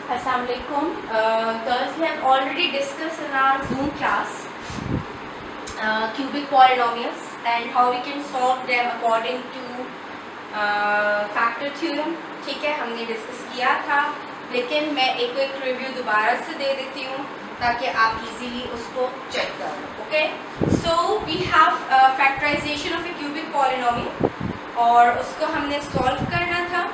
Assalamualaikum. Girls, we have already discussed in our Zoom class cubic polynomials and how we can solve them according to factor theorem. ठीक है, हमने discuss किया था, लेकिन मैं एक रिव्यू दोबारा से दे देती हूँ ताकि आप इजीली उसको चेक करें. Okay, so we have factorisation of a cubic polynomial और उसको हमने सॉल्व करना था.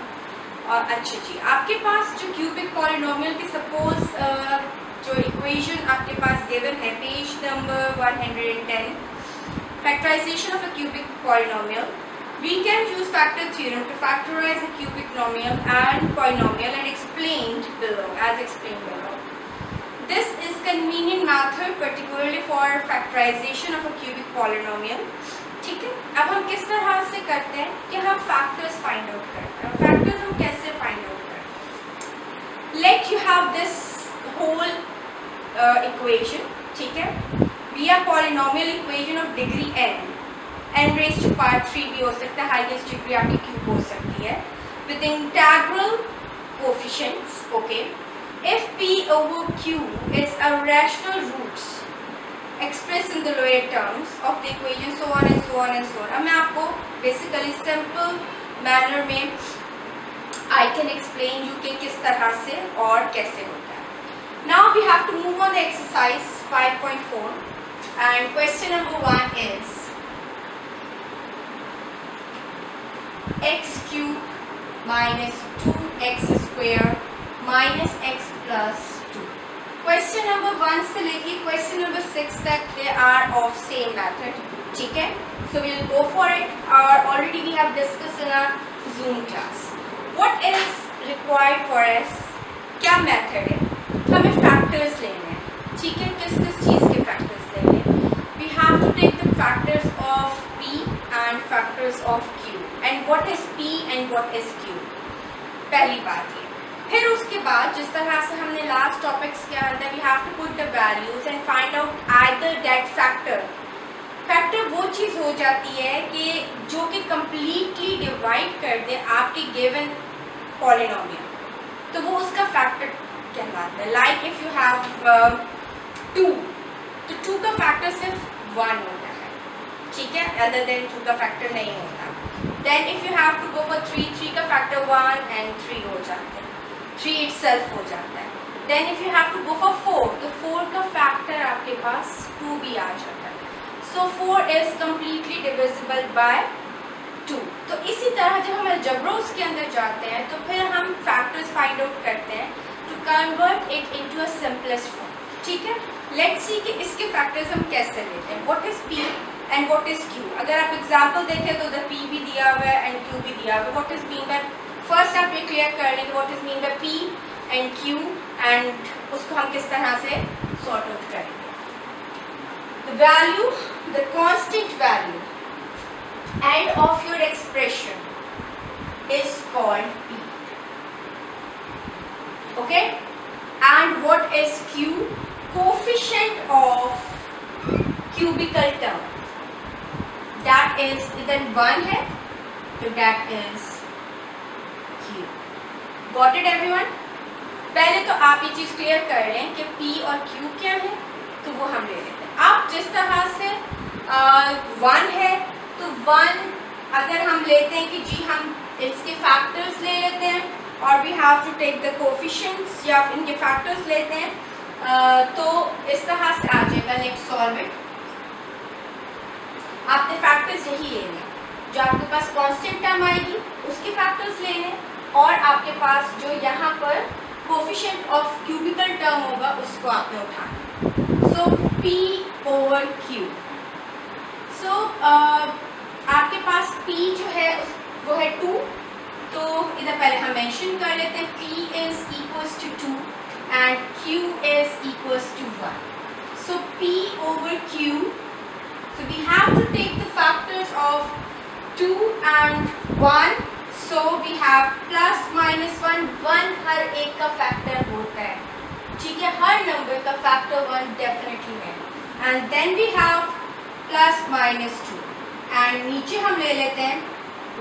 और अच्छा जी, आपके पास जो क्यूबिक पॉलिनोमियल की सपोज जो इक्वेशन आपके पास गिवन है page number 110, factorisation of a cubic polynomial. We can use factor theorem to factorize a cubic nomial and polynomial and explained below, as explained below. This is convenient method particularly for factorization of a cubic polynomial. ठीक है, अब हम किस तरह से करते हैं कि हम factors find out करते हैं. Factors हम कैसे find out करते हैं? Let you have this whole equation. ठीक है, we have polynomial equation of degree n raised to power 3 भी हो सकता है, हाईएस्ट डिग्री आपकी क्यूब हो सकती है, with integral coefficients. Okay, if p over q is a rational roots expressed in the lower terms of the equation, so on and so on and so on. अब मैं आपको basically simple manner में I can explain you कि किस तरह से और कैसे होता है. Now we have to move on the exercise 5.4 and question number 1 is x cube minus 2x square minus x plus 2. Question number 1 से लेके question number 6 तक they are of same method. ठीक है, so we'll go for it. Already we have discussed in our Zoom class. What is required for us? क्या method है? हमें factors लेने हैं. ठीक है, किस चीज़ के factors लेने हैं? We have to take the factors of p and factors of q. And what is p and what is q? पहली बात ये. फिर उसके बाद जिस तरह से हमने लास्ट टॉपिक्स के अंदर we have to put the values and find out either that factor. Factor वो चीज़ हो जाती है कि जो कि completely डिवाइड कर दे आपके गिवन पॉलिनोमियल, तो वो उसका फैक्टर कहलाता है. लाइक इफ यू हैव 2, तो 2 का फैक्टर सिर्फ 1 होता है. ठीक है, अदर देन 2 का फैक्टर नहीं होता. Then if you have to go for 3, 3 का फैक्टर 1 and 3 हो जाता है, 3 itself हो जाता है. Then if you have to go for 4, तो 4 का फैक्टर आपके पास 2 भी आ जाता है. So 4 is completely divisible by 2. तो इसी तरह जब हम अलजेब्रास के अंदर जाते हैं तो फिर हम फैक्टर्स फाइंड आउट करते हैं to convert it into a simplest form. ठीक है, let's see कि इसके फैक्टर्स हम कैसे लेते हैं. What is p and what is q? अगर आप एग्जाम्पल देखें तो उधर p भी दिया हुआ है and q भी दिया हुआ है. What is mean by, first आप ये क्लियर कर लें कि what is mean by p and q and उसको हम किस तरह से सॉर्ट आउट करेंगे. The value, the constant value end of your expression is called p. Okay, and what is q? Coefficient of cubical term, that is इधर 1 है तो that is q. Got it everyone? पहले तो आप ये चीज़ clear कर लें कि p और q क्या है, तो वो हम ले लेते हैं. आप जिस तरह से 1 है तो 1 अगर हम लेते हैं कि जी हम इसके फैक्टर्स ले लेते हैं और we have to take the coefficients या इनके फैक्टर्स लेते हैं, तो इस तरह से आ जाएगा. Next solve it. आपने फैक्टर्स यही लेने, जो आपके पास कांस्टेंट टर्म आएगी उसके फैक्टर्स लेने और आपके पास जो यहाँ पर कोफिशिएंट ऑफ क्यूबिकल टर्म होगा उसको आपने उठाना. सो p ओवर q. सो आपके पास p जो है वो है 2, तो इधर पहले हम मेंशन कर लेते हैं p is equals to 2 and q is equals to 1. So p over q, so we have to take the factors of 2 and 1. So we have plus minus 1. 1 हर एक का फैक्टर होता है. ठीक है, हर नंबर का फैक्टर 1 डेफिनेटली है. And then we have plus minus 2 and नीचे हम ले लेते हैं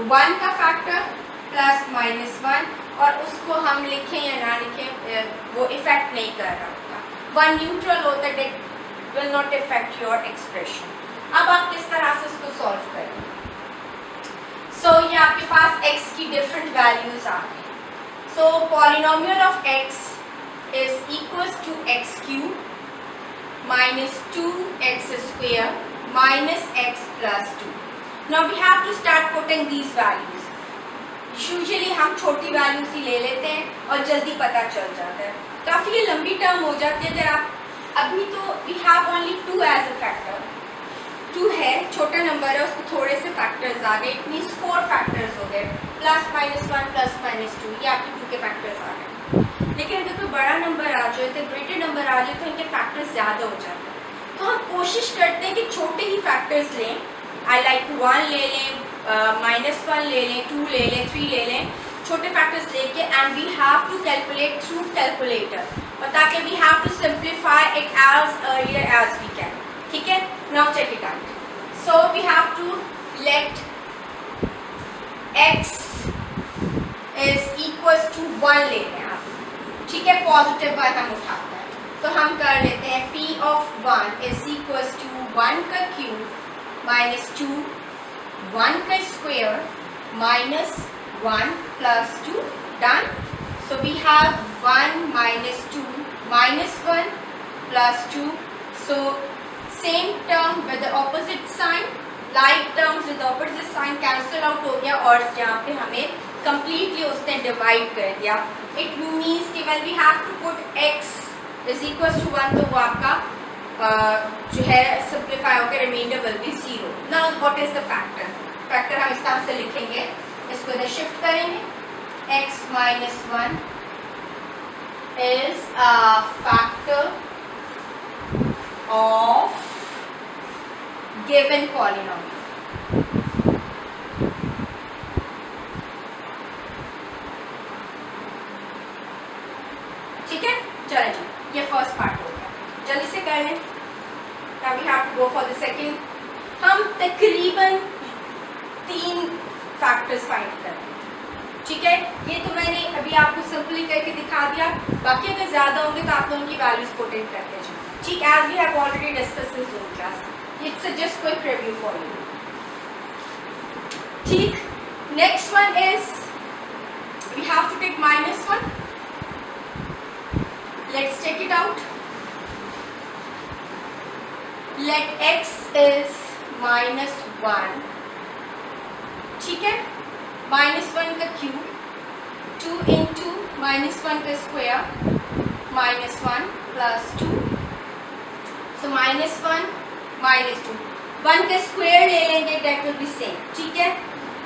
1 का फैक्टर plus minus 1 और उसको हम लिखें या ना लिखें वो इफेक्ट नहीं कर रहा होगा। वन न्यूट्रल होता है, it will not effect your expression. अब आप किस तरह से इसको सॉल्व करें? सो ये आपके पास x की डिफरेंट वैल्यूज आ गई। So polynomial of x is equals to x cube minus 2x square minus x plus 2। Now we have to start putting these values. Usually हम छोटी वैल्यूज ही ले लेते हैं और जल्दी पता चल जाता है, काफ़ी लंबी टर्म हो जाती है। अगर आप अभी तो we have only 2 as a factor, 2 है, छोटा नंबर है, उसको थोड़े से फैक्टर्स आ गए, इट मीन्स 4 फैक्टर्स हो गए, प्लस माइनस 1 प्लस माइनस 2, ये आपके 2 के फैक्टर्स आ गए। लेकिन अगर कोई बड़ा नंबर आ जाए तो ग्रेटर नंबर आ जाए तो इनके फैक्टर्स ज़्यादा हो जाते हैं। तो हम कोशिश करते हैं कि छोटे ही फैक्टर्स लें, आई लाइक 1 ले लें, -1 ले लें, 2 ले लें, 3 ले लें, छोटे फैक्टर्स लेके and we have to calculate through calculator, और ताकि we have to simplify it as earlier as we can. ठीक है, now check it out. So we have to let x is equals to 1 ले लें आप, ठीक है, पॉजिटिव 1 हम उठाते हैं, तो हम कर लेते हैं p of 1 is equals to 1 का क्यूब माइनस 2, 1 का square minus 1 plus 2, done. So we have 1 minus 2 minus 1 plus 2, so same term with the opposite sign, like terms with the opposite sign cancel out हो गया, और यहाँ पे हमें completely उसने divide कर दिया। It means कि when we have to put x is equals to 1, तो वो आपका जो है simplify होकर remainder will be 0. Now what is the factor? Factor हम इस तरह से लिखेंगे, इसको इधर shift करेंगे, x minus 1 is a factor of given polynomial. ठीक है, चलो जी, ये फर्स्ट पार्ट हो गया, जल्दी से कर लें। Now we have to go for the second. हम तकरीबन 3 फैक्टर्स फाइंड करें, ठीक है। ये तो मैंने अभी आपको सिंपली करके दिखा दिया, बाकी अगर ज़्यादा होंगे तो आप लोगों की वैल्यूज पुट इन करते जाएं, ठीक, as we have already discussed in Zoom class. It's just quick review for you, ठीक। Next one is we have to take -1, let's take it out. Let x is -1, ठीक है, -1 का cube, 2 into -1 का square, -1 plus 2, सो -1 -2, 1 का square ले लेंगे, date will B same, ठीक है।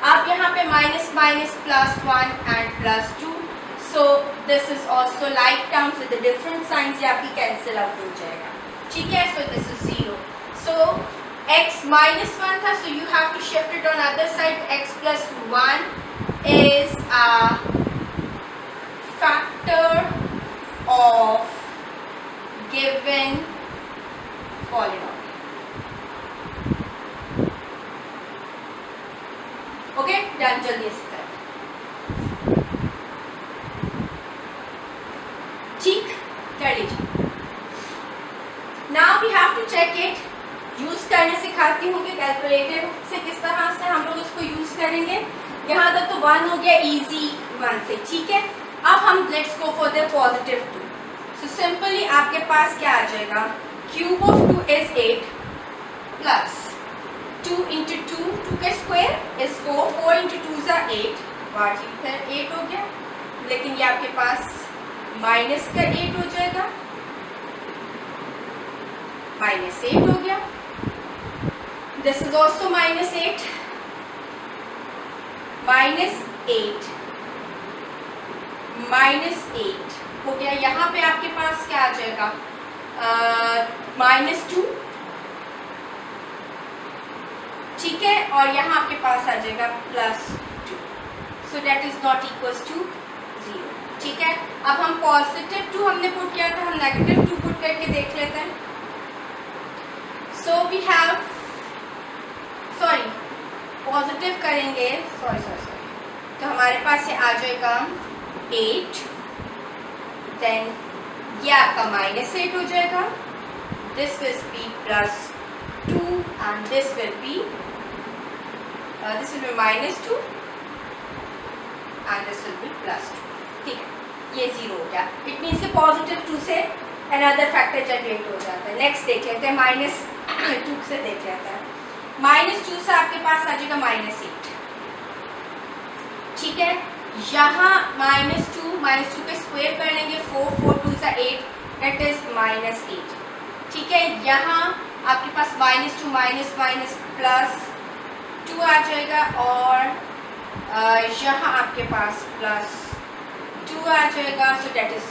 आप यहाँ पे minus minus plus 1 and plus 2, so this is also like terms with different science, ये आपकी कैंसिल आउट हो जाएगा, ठीक है। So this is 0, so x -1 था, so you have to shift it on other side, x plus 1 is a factor of given polynomial. Okay, done, जल्दी से करें, ठीक, कर लीजिए। Now we have to check it, use करने सिखाती हूँ कि कैलकुलेटर से किस तरह से हम लोग इसको यूज़ करेंगे। यहाँ तक तो 1 हो गया इजी 1 से, ठीक है। अब हम let's go for the positive 2। So simply आपके पास क्या आ जाएगा, cube of 2 is 8 plus 2 into 2 का स्क्वायर इज 4, 4 इंटू 2 इज 8, बाकी फिर 8 हो गया, लेकिन ये आपके पास माइनस का 8 हो जाएगा, -8 हो गया, this is also -8, -8 हो गया। यहाँ पे आपके पास क्या आ जाएगा, -2, ठीक है, और यहाँ आपके पास आ जाएगा +2, so that is not equals to 0, ठीक है। अब हम पॉजिटिव 2 हमने पुट किया था, हम नेगेटिव 2 पुट करके देख लेते हैं। So we have, sorry positive करेंगे, सॉरी, तो हमारे पास ये आ जाएगा 8, then ये आपका -8 हो जाएगा, this will be +2 and this will be -2 and this will be +2. ठीक है, ये 0 हो गया. इट मीन्स के +2 से अनदर फैक्टर जनरेट हो जाता है. नेक्स्ट देख लेते हैं, -2 से देख लेते हैं. -2 से आपके पास आ जाएगा -8. ठीक है, यहाँ -2 पे स्क्वायर कर लेंगे, 4 2 से 8, दैट इज -8. ठीक है, यहाँ आपके पास -2 +2 आ जाएगा और यहाँ आपके पास +2 आ जाएगा. So that is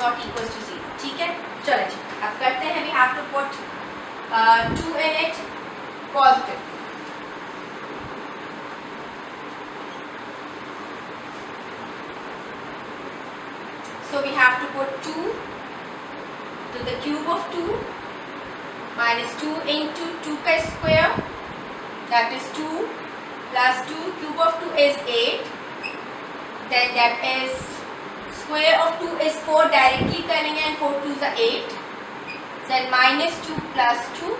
not equal to 0. ठीक है, चलो जी अब करते हैं. We have to put 2 in it positive. So we have to put 2 to the cube of 2 minus 2 into 2 का square, that is 2 plus 2, cube of 2 is 8, then that is square of 2 is 4, directly करेंगे and 4 2s are 8, then minus 2 plus 2,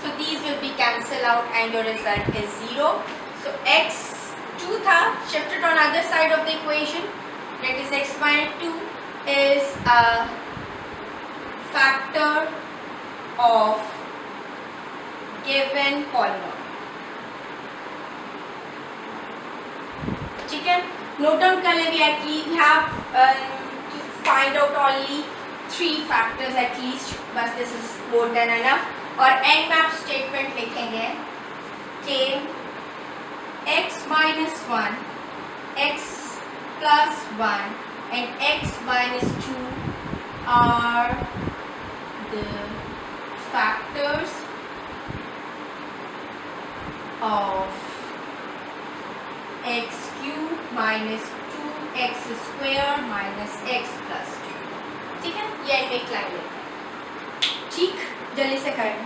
so these will be cancelled out and your result is 0. So x 2 था, shifted on other side of the equation, that is x minus 2 is a factor of given polynomial. ठीक है, note down कर लेंगे. we have to find out only 3 factors at least, बस this is more than enough. और end map statement लिखेंगे कि x minus 1, x plus 1 and x minus 2 are the factors of x cube minus 2x square minus x plus 2. ठीक है, ये एक line लेते हैं. ठीक, जल्दी से करें.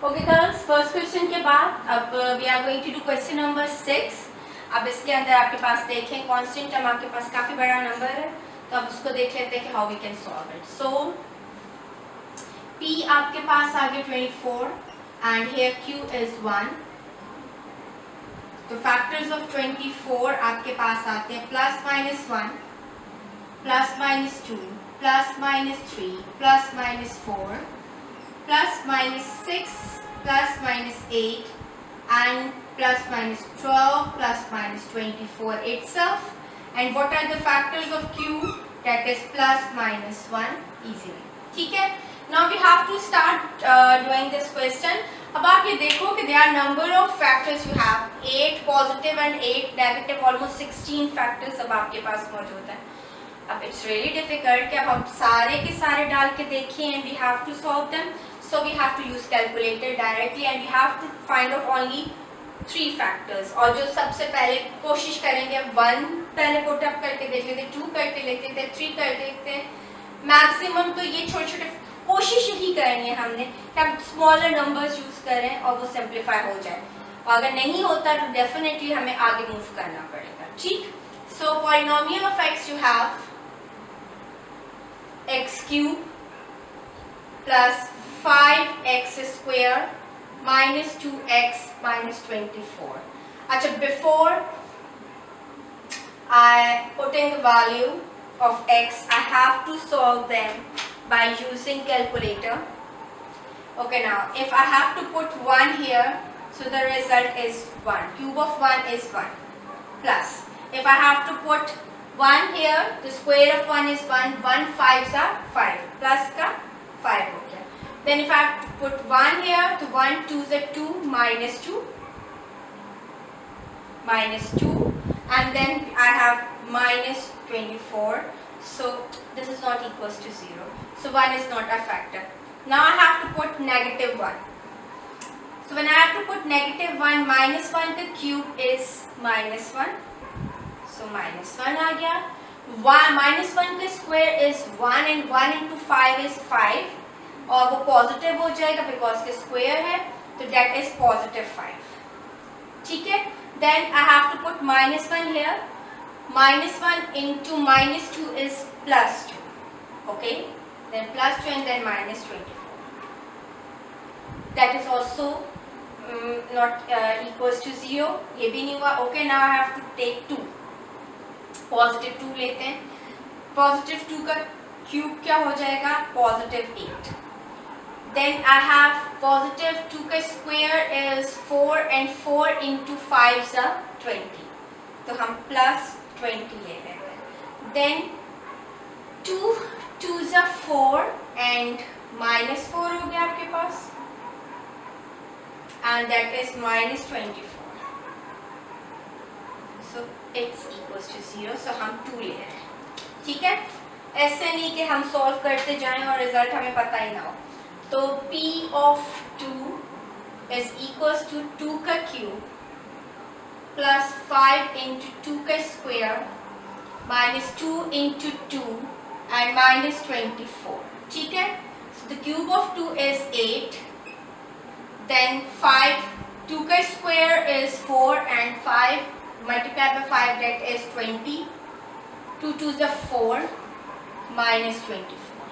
ओके गर्ल्स, फर्स्ट क्वेश्चन के बाद अब we are going to do question number 6. अब इसके अंदर आपके पास देखें कांस्टेंट टर्म आपके पास काफ़ी बड़ा नंबर है, तो अब उसको देख लेते हैं कि how we can solve it. So p आपके पास आ गया 24 एंड हियर q इज 1. तो फैक्टर्स ऑफ 24 आपके पास आते हैं +-1, +-2, +-3, +-4, +-6, +-8 and +-12, +-24 itself. And what are the factors of q? That is +-1 easily. ठीक है, now we have to start doing this question. अब आप ये देखो कि there are number of factors you have, 8 positive and 8 negative, almost 16 factors अब आपके पास मौजूद हैं. अब it's really difficult कि अब हम सारे के सारे डाल के देखें and we have to solve them. So we have to use calculator directly and we have to find out only 3 factors. और जो सबसे पहले कोशिश करेंगे 1 पहले पुट अप करके देख लेते, 2 करके लेते थे, 3 कर देते हैं. मैक्सिमम तो ये छोटे छोटे कोशिश ही करनी है हमने कि हम स्मॉलर नंबर्स यूज करें और वो सिंप्लीफाई हो जाए. और अगर नहीं होता तो डेफिनेटली हमें आगे मूव करना पड़ेगा. ठीक, so polynomial of x you have x cube plus 5x square minus 2x minus 24. अच्छा, before I put in the value of x, I have to solve them by using calculator. Okay, now if I have to put 1 here, so the result is 1. Cube of 1 is 1. Plus, if I have to put 1 here, the square of 1 is 1. 1 5s are 5. Plus का 5 हो गया. Then if I have to put 1 here, तो 1 2s are 2, minus 2, and then I have minus 24. So this is not equals to 0. So 1 is not a factor. Now I have to put negative 1. So when I have to put negative 1, minus 1 का cube is minus 1. So minus 1 आ गया. Minus 1 का square is 1 and 1 into 5 is 5. और वो positive हो जाएगा because के square है, तो दैट इज +5. ठीक है, then I have to put -1 here. -1 into -2 is +2. Okay, then +2 and then -24. That is also not equals to 0. ये भी नहीं हुआ. Okay, now I have to take 2. +2 लेते हैं. +2 का क्यूब क्या हो जाएगा? +8. Then I have +2 का square is 4 and 4 into 5 is 20. तो हम +20 ले रहे हैं. Then 2 2s are 4 and -4 हो गया आपके पास, and that is -24. So it's equals to 0. So हम 2 ले रहे हैं. ठीक है, ऐसे नहीं कि हम सॉल्व करते जाएं और रिजल्ट हमें पता ही ना हो. तो P of 2 is equals to 2 का क्यूब plus 5 into 2 का स्क्वायर minus 2 into 2 and -24. ठीक है, so the cube of 2 is 8. Then 5, 2 का square is 4 and 5 multiplied by 5 that is 20. 2 2s are 4 minus 24.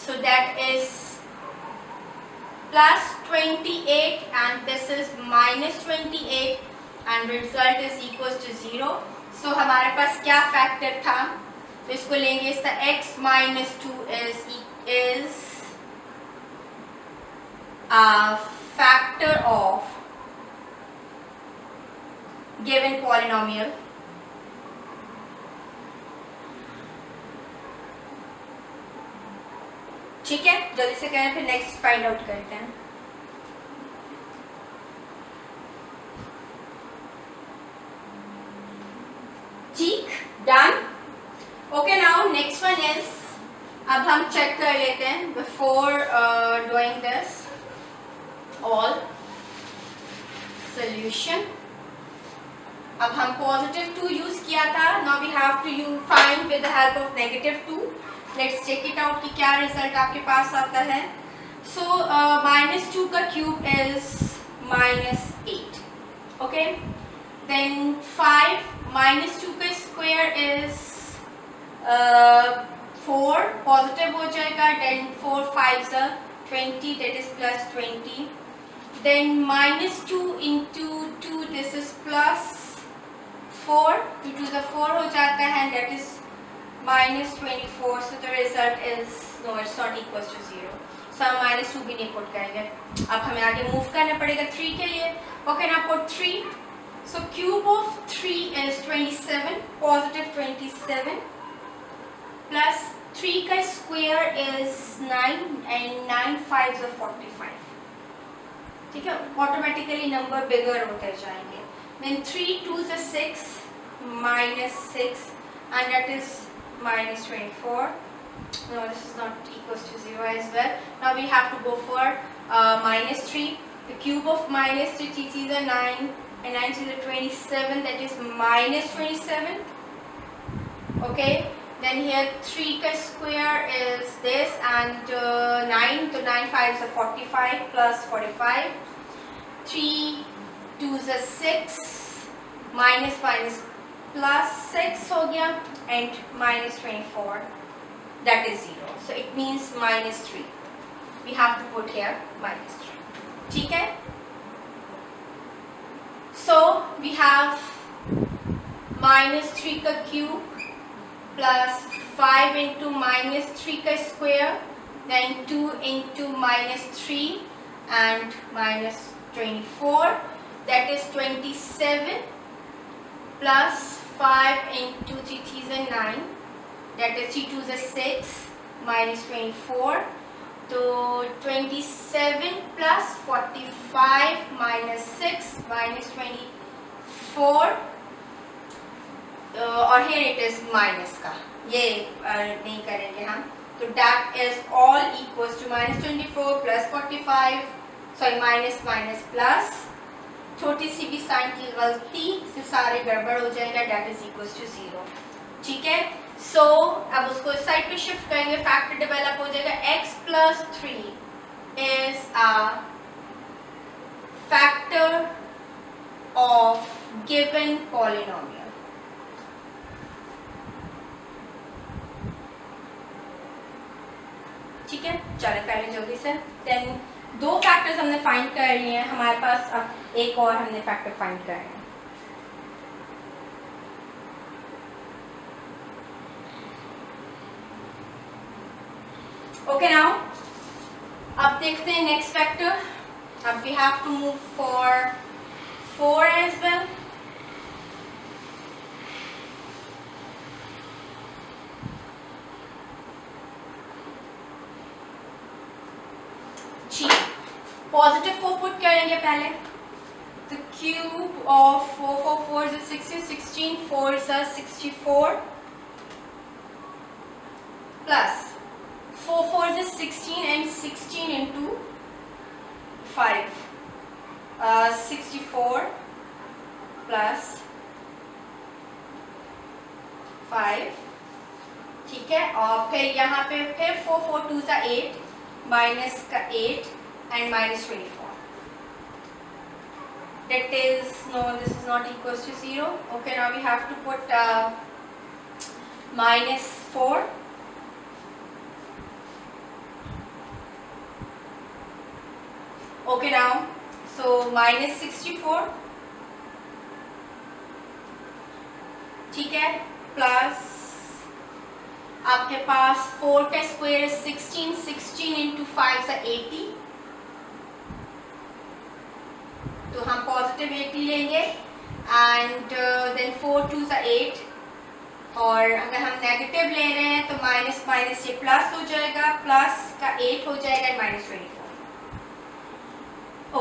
So that is +28 and this is -28 and result is equals to 0. So हमारे पास क्या factor था? तो इसको लेंगे, इसका x - 2 is a factor of given polynomial. ठीक है, जल्दी से करें फिर नेक्स्ट फाइंड आउट करते हैं. ठीक, done. Okay, now next one is, अब हम चेक कर लेते हैं before doing this all solution. अब हम +2 यूज किया था. Now we have to find with the help of -2. Let's check it out कि क्या रिजल्ट आपके पास आता है. सो -2 का क्यूब इज -8. ओके, देन 5 -2 का स्क्वायर इज 4, पॉजिटिव हो जाएगा. Then 4 5s are 20, that is +20. Then -2 into 2, this is +4. 2 2s are 4 हो जाता है, that is -24. So the result is no, it's not equals to 0. So हम -2 भी नहीं पुट करेंगे. अब हमें आगे मूव करना पड़ेगा 3 के लिए. Okay, now put 3. So cube of 3 is 27, +27 plus 3 का square is 9 and 9 5s are 45. ठीक है, ऑटोमेटिकली नंबर बिगर होते जाएंगे. Then 3 2s are 6 -6 and that is -24. No, this is not equals to 0 as well. Now we have to go for -3. The cube of -3 is 9 and 9 is 27, that is -27. Okay, then here 3 ka square is this and 9, so 9 5s are 45 plus 45. 3 2s are 6 minus plus 6 हो गया and -24, that is 0. So it means -3. We have to put here -3. ठीक है? So we have -3 का cube plus 5 into -3 का square, then 2 into -3 and -24, that is 27 plus 5 into 3 3s are 9, that is 3 2s are 6 minus 24. So 27 plus 45 minus 6 minus 24. और here it is minus का, ये नहीं करेंगे हम. तो that is all equals to -24 plus 45, sorry minus plus. छोटी सी भी sign की गलती से सारे गड़बड़ हो जाएगा, that is equals to 0. ठीक है? सो अब उसको इस साइड पे शिफ्ट करेंगे, फैक्टर डेवलप हो जाएगा x plus 3 is a factor of given polynomial. ठीक है, चलो कर लें जल्दी से। देन दो फैक्टर्स हमने फाइंड कर लिए हैं, हमारे पास अब एक और हमने फैक्टर फाइंड करना है। ओके नाउ अब देखते हैं नेक्स्ट फैक्टर। अब we have to move for 4 as well. Positive 4 put करेंगे पहले, तो cube of 4 4 4 is 16, 16 4 is 64 plus 4 4 is 16 and 16 into 5 64 plus 5। ठीक है, और फिर यहाँ पे फिर 4 4 2 is 8 माइनस का 8 and minus 24. That is, no, this is not equals to 0. Okay, now we have to put minus 4. Okay, now so minus 64. ठीक है, प्लस आपके पास 4 का स्क्वायर 16, 16 इंटू 5 से 80, तो हम पॉजिटिव 80 लेंगे एंड देन 4 2 से 8, और अगर हम नेगेटिव ले रहे हैं तो माइनस माइनस ये प्लस हो जाएगा, प्लस का 8 हो जाएगा minus 24।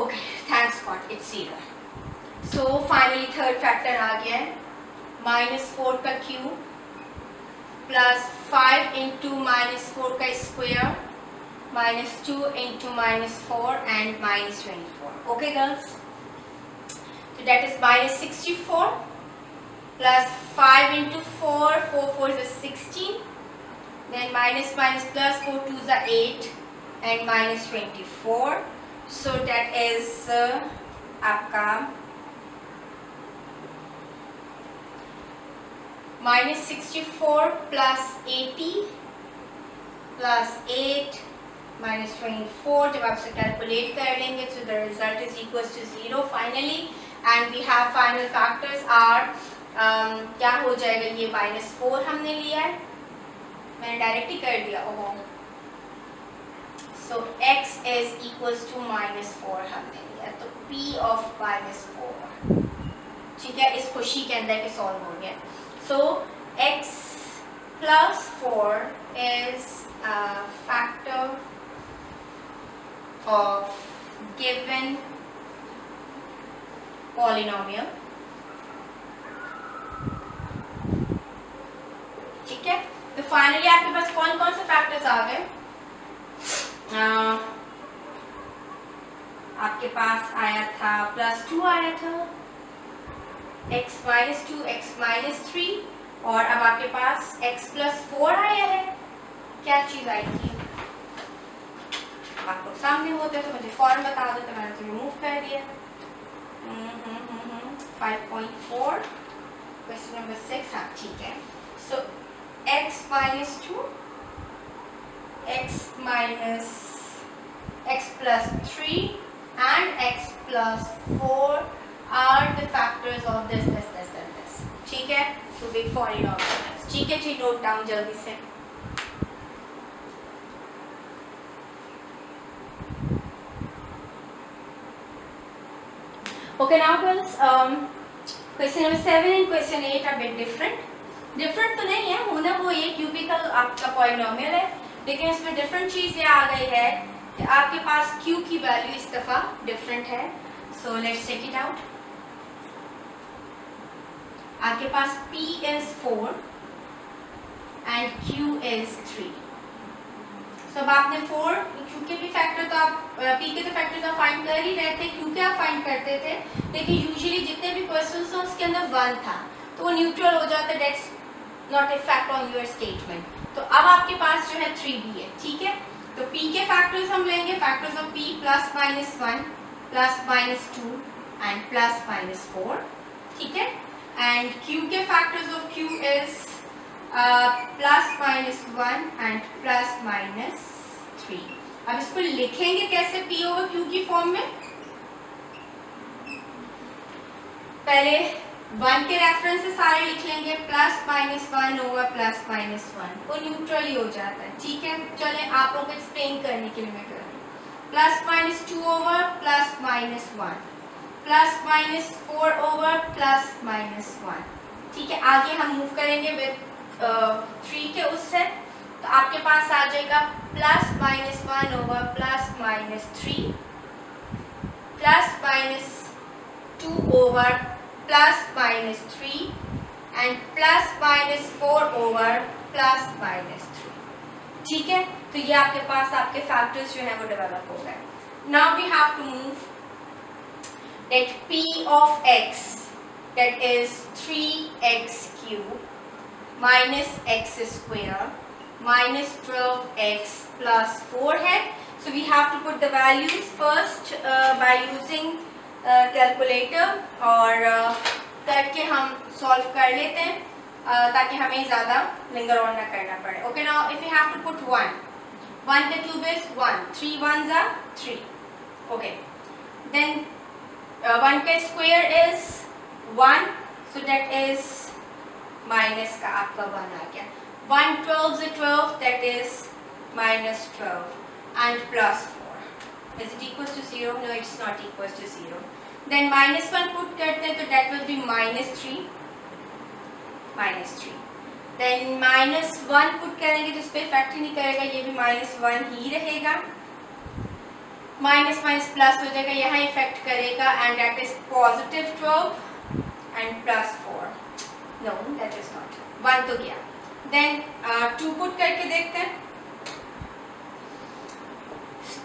Okay, thanks God it's 0। So finally third factor आ गया है, माइनस 4 का क्यूब प्लस 5 इंटू माइनस 4 का square minus 2 into minus 4 and minus 24। Okay girls, so that is minus 64 plus 5 into 4, 4 4 is 16, then minus minus plus 4 2 is 8 and minus 24, so that is आपका minus 64 plus 80 plus 8 minus 24, जब आप इसे calculate कर लेंगे so the result is equals to 0 finally, and we have final factors are क्या हो जाएगा, ये -4 हमने लिया है, मैंने डायरेक्ट ही कर दिया, ओहो, so x is equals to -4 हमने लिया, तो p of -4। ठीक है, इस खुशी के अंदर के सॉल्व हो गया। so x plus 4 is a factor of given polynomial। ठीक है, तो फाइनली आपके पास कौन कौन से फैक्टर्स आ गए? आपके पास आया था +2 आया था, x minus 2, x minus 3, और अब आपके पास x plus 4 आया है। क्या चीज आई थी? आपको सामने होते तो मुझे फॉर्म बता दो, तो मैंने तो रिमूव कर दिया। 5.4 क्वेश्चन नंबर 6। हाँ ठीक है, सो x minus 2, x minus x plus 3 and x plus 4 are the factors of this and this। ठीक है, तो big polynomials। ठीक है जी, नोट डाउन जल्दी से। Okay, now girls, question number 7 and question 8 are bit different। Different तो नहीं है, होना वो ये क्यूबिकल आपका पॉलिनोमियल है, लेकिन इसमें डिफरेंट चीज़ ये आ गई है कि आपके पास q की वैल्यू इस दफ़ा डिफरेंट है। So let's take it out. आपके पास p is 4 and q is 3। तो अब आपने 4 q के भी फैक्टर तो आप p के तो फैक्टर्स आप फाइंड कर ही रहे थे, q के आप फाइंड करते थे, लेकिन यूजुअली जितने भी क्वेश्चंस हैं उसके अंदर 1 था, तो वो न्यूट्रल हो जाता है, that's not effect on your statement. तो अब आपके पास जो है 3b है, ठीक है। तो p के फैक्टर्स हम लेंगे, factors of p plus minus 1 plus minus 2 and plus minus 4, ठीक है। एंड q के factors of q is plus minus 1 and plus minus 3। अब इसको लिखेंगे कैसे p ओवर q की फॉर्म में? पहले 1 के रेफरेंस से सारे लिख लेंगे, plus minus 1 over plus minus 1, वो न्यूट्रल ही हो जाता है, ठीक है। चले आप लोग को एक्सप्लेन करने के लिए मैं कर रही हूँ। Plus minus 2 over plus minus 1 plus minus 4 over plus minus 1, ठीक है। आगे हम मूव करेंगे विद 3 के उससे, तो आपके पास आ जाएगा plus minus 1 over plus minus 3 plus minus 2 over plus minus 3 and plus minus 4 over plus minus 3, ठीक है। तो ये आपके पास आपके फैक्टर्स जो हैं वो डेवलप हो गए। Now we have to move that p of x that is 3x cube minus x square minus 12x plus 4 है। So we have to put the values first by using calculator और करके हम solve कर लेते हैं ताकि हमें ज़्यादा लिंगर ऑन ना करना पड़े। Okay, now if you have to put 1 का cube is 1, 3 1s are 3, okay. Then 1 का square is 1, so that is minus का आपका 1 आ गया। 1 12 is 12, that is minus 12 and plus 4. Is it equals to 0? No, it's not equals to 0. Then minus 1 put करते हैं तो that will be minus 3. Then minus 1 put करेंगे तो इस पर इफेक्ट ही नहीं करेगा, ये भी minus 1 ही रहेगा। माइनस माइनस प्लस हो जाएगा, यहाँ इफेक्ट करेगा and that is positive 12 and plus 4. No, that is not. 1 तो गया। Then 2 put करके देखते हैं।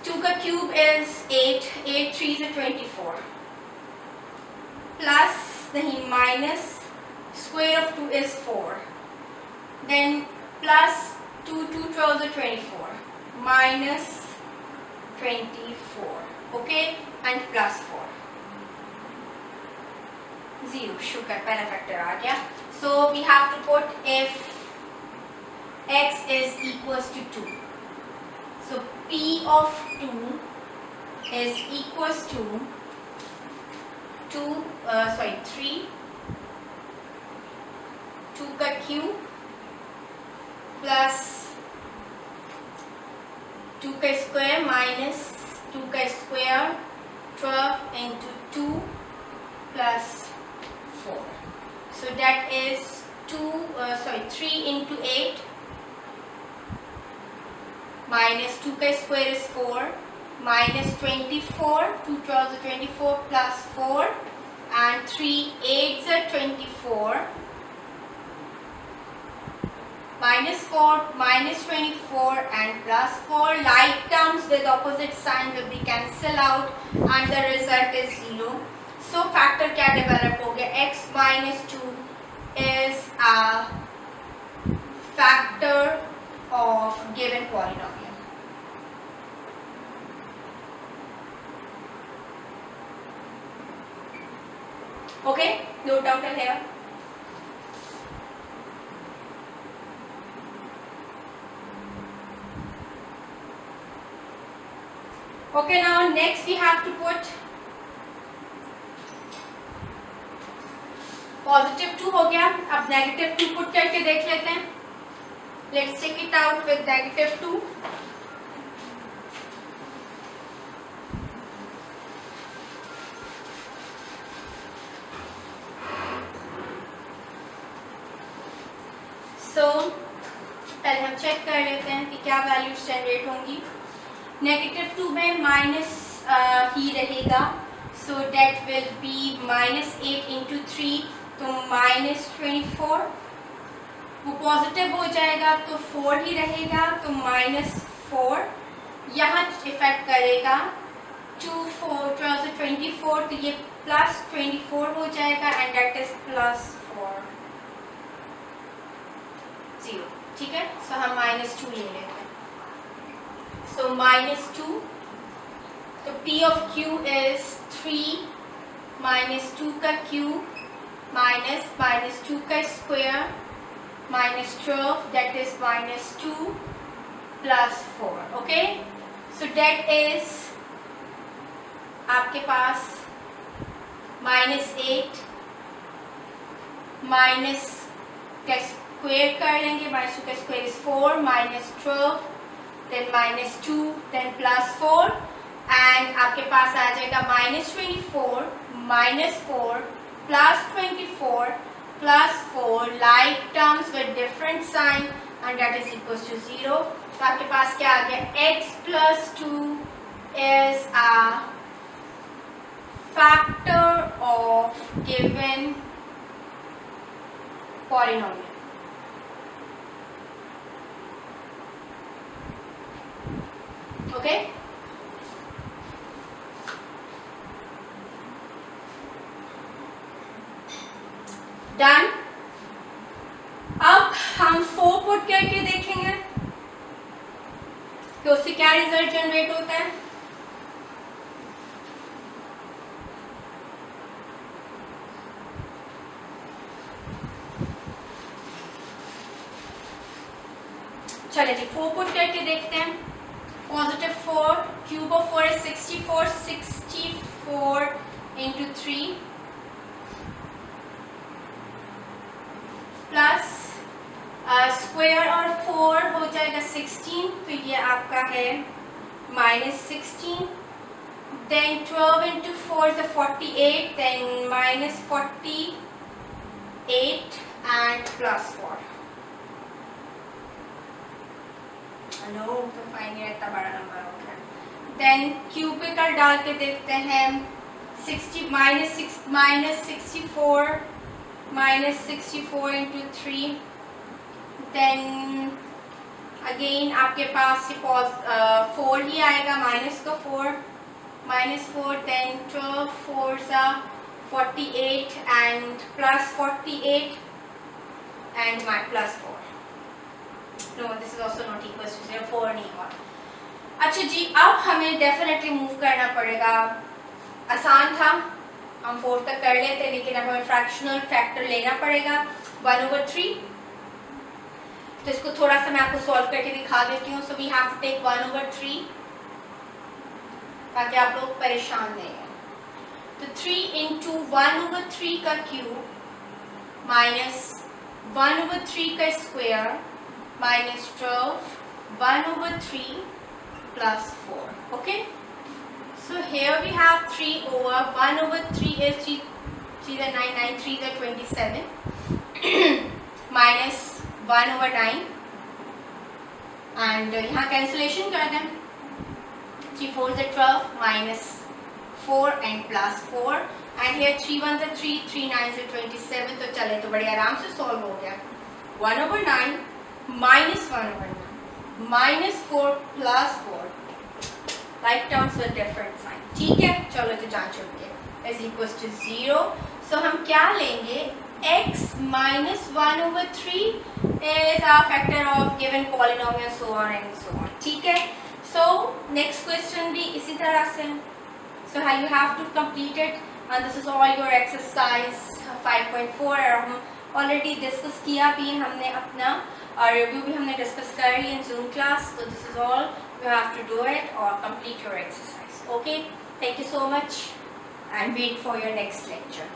2 का cube is 8, 8 3s are 24 plus नहीं minus square of 2 is 4, then plus 2 2 12s are 24 minus 24, okay, and plus 4 0 शुक्र पहला फैक्टर आ गया। So we have to put if x is equals to 2, so p of 2 is equals to 3 2 का cube plus 2 का square minus 2 का square 12 into 2 plus 4, so that is 3 into 8 minus 2 का square is 4 minus 24, 2 12s are 24 plus 4 and 3 8s are 24 minus 4 minus 24 and plus 4, like terms with opposite sign will be cancelled out and the result is 0. So factor क्या develop हो गया, x minus 2 is a factor of given polynomial. Okay, no doubt here. Okay, now next we have to put positive 2 हो गया, अब negative 2 put करके देख लेते हैं। Let's take it out with negative 2. So पहले हम चेक कर लेते हैं कि क्या वैल्यूज जनरेट होंगी। नेगेटिव 2 में माइनस ही रहेगा, so that will be minus 8 into 3, तो माइनस 24। वो पॉजिटिव हो जाएगा तो 4 ही रहेगा, तो माइनस 4। यहाँ इफेक्ट करेगा 2 4 12 से 24, तो ये प्लस 24 हो जाएगा एंड डेट इज प्लस 4। 0, ठीक है। सो हम -2 ले लेते हैं। सो -2, तो P of Q is 3 -2 का क्यूब माइनस -2 का square -12, that is -2 plus 4, okay? So that is आपके पास -8 माइनस का स्क्वायर कर लेंगे, -2 का square is 4, -12, then -2, then +4, and आपके पास आ जाएगा -24 -4 +24 +4 like terms with different sign and that is equals to 0. तो आपके पास क्या आ गया, x plus 2 is a factor of given polynomial. Okay? Done. अब हम 4 पुट करके देखेंगे कि उससे क्या रिजल्ट जनरेट होता है। चलिए जी 4 पुट करके देखते हैं। +4, cube of 4 is 64, 64 into 3 plus square और 4 हो जाएगा 16, तो ये आपका है -16, then 12 into 4 is 48, then -48 and +4। No तो फाइनली इतना बड़ा नंबर हो गया। देन क्यूबिकल डाल के देखते हैं, 60 -64 into 3, then अगेन आपके पास 4 ही आएगा, -4 then 12 4s are 48 and +48 and +4। No, this is also not equals to 0, 4 नहीं हुआ। अच्छा जी, अब हमें डेफिनेटली मूव करना पड़ेगा। आसान था, हम 4 तक कर लेते, लेकिन अब हमें फ्रैक्शनल फैक्टर लेना पड़ेगा 1/3। तो इसको थोड़ा सा मैं आपको सॉल्व करके दिखा देती हूँ। So we have to take 1/3 ताकि आप लोग परेशान नहीं हो। तो 3 into 1/3 का क्यूब माइनस 1/3 का square -12 1/3 plus 4, okay? So here we have 3 over 1/3 is 3 is 9, 9 3 is 27 minus 1/9 and यहाँ cancellation कर दें, 3 4 is 12 minus 4 and plus 4 and here 3 1 is 3 3 9 is 27। तो चले तो बड़े आराम से सॉल्व हो गया। 1/9 minus 1/9 minus 4 plus 4 like terms with different sign, ठीक है। चलो तो जान चुके is equals to 0। so हम क्या लेंगे, x minus 1/3 is a factor of given polynomial so on and so on, ठीक है। so next question भी इसी तरह से, so how you have to complete it and this is all your exercise 5.4 और हम ऑलरेडी डिस्कस किया भी, हमने अपना रिव्यू भी हमने डिस्कस कर ली इन जूम क्लास। तो this is all you have to do it और complete your exercise. Okay, thank you so much and wait for your next lecture.